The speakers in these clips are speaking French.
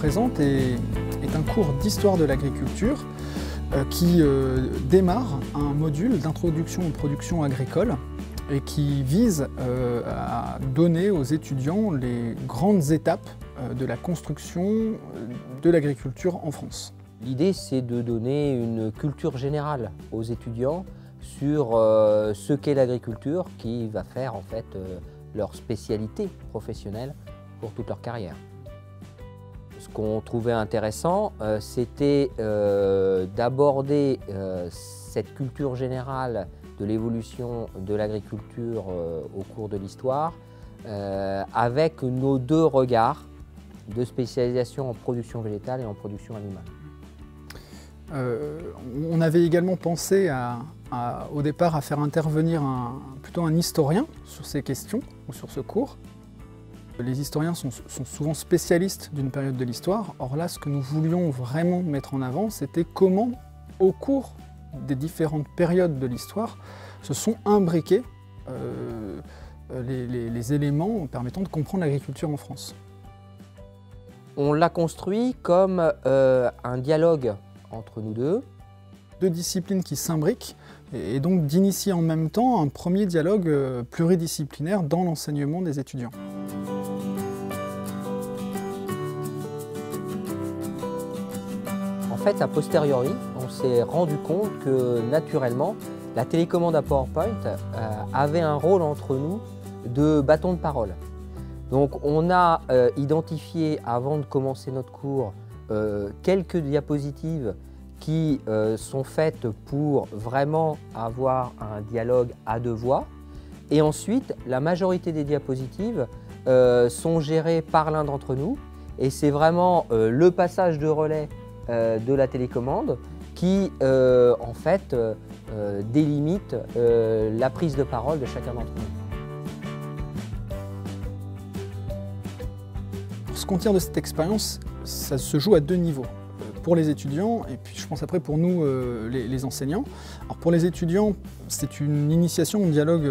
présente est un cours d'histoire de l'agriculture qui démarre un module d'introduction aux productions agricoles et qui vise à donner aux étudiants les grandes étapes de la construction de l'agriculture en France. L'idée, c'est de donner une culture générale aux étudiants sur ce qu'est l'agriculture, qui va faire en fait leur spécialité professionnelle pour toute leur carrière. Ce qu'on trouvait intéressant, c'était d'aborder cette culture générale de l'évolution de l'agriculture au cours de l'histoire avec nos deux regards de spécialisation en production végétale et en production animale. On avait également pensé au départ à faire intervenir plutôt un historien sur ces questions ou sur ce cours. Les historiens sont souvent spécialistes d'une période de l'histoire. Or là, ce que nous voulions vraiment mettre en avant, c'était comment, au cours des différentes périodes de l'histoire, se sont imbriqués les éléments permettant de comprendre l'agriculture en France. On l'a construit comme un dialogue entre nous deux. Deux disciplines qui s'imbriquent et donc d'initier en même temps un premier dialogue pluridisciplinaire dans l'enseignement des étudiants. En fait, a posteriori, on s'est rendu compte que naturellement, la télécommande à PowerPoint avait un rôle entre nous de bâton de parole. Donc on a identifié, avant de commencer notre cours, quelques diapositives qui sont faites pour vraiment avoir un dialogue à deux voix. Et ensuite, la majorité des diapositives sont gérées par l'un d'entre nous. Et c'est vraiment le passage de relais de la télécommande qui, en fait, délimite la prise de parole de chacun d'entre nous. Ce qu'on tire de cette expérience, ça se joue à deux niveaux. Pour les étudiants et puis je pense après pour nous les enseignants. Alors pour les étudiants, c'est une initiation au dialogue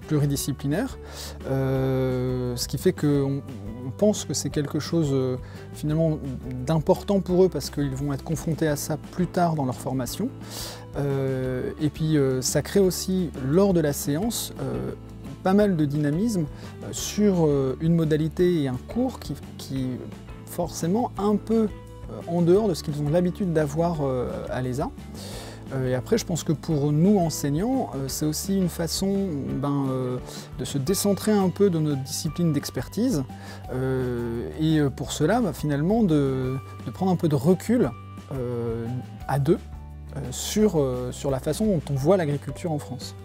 pluridisciplinaire, ce qui fait qu'on pense que c'est quelque chose finalement d'important pour eux parce qu'ils vont être confrontés à ça plus tard dans leur formation. Et puis ça crée aussi lors de la séance pas mal de dynamisme sur une modalité et un cours qui est forcément un peu en dehors de ce qu'ils ont l'habitude d'avoir à l'ESA. Et après, je pense que pour nous enseignants, c'est aussi une façon de se décentrer un peu de notre discipline d'expertise et pour cela, finalement, de prendre un peu de recul à deux sur la façon dont on voit l'agriculture en France.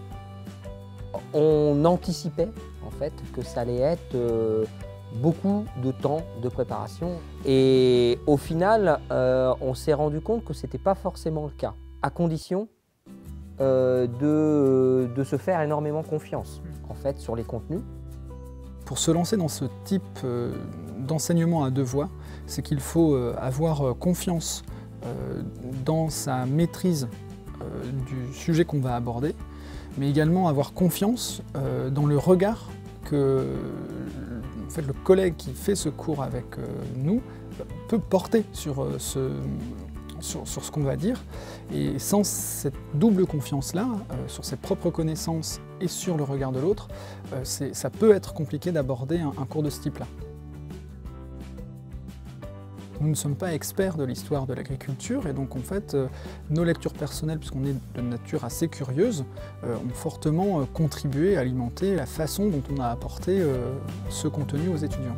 On anticipait en fait que ça allait être beaucoup de temps de préparation et au final on s'est rendu compte que ce n'était pas forcément le cas, à condition de se faire énormément confiance en fait sur les contenus. Pour se lancer dans ce type d'enseignement à deux voix, c'est qu'il faut avoir confiance dans sa maîtrise du sujet qu'on va aborder, mais également avoir confiance dans le regard que en fait, le collègue qui fait ce cours avec nous peut porter sur ce qu'on va dire. Et sans cette double confiance-là, sur ses propres connaissances et sur le regard de l'autre, ça peut être compliqué d'aborder un cours de ce type-là. Nous ne sommes pas experts de l'histoire de l'agriculture et donc en fait nos lectures personnelles, puisqu'on est de nature assez curieuse, ont fortement contribué à alimenter la façon dont on a apporté ce contenu aux étudiants.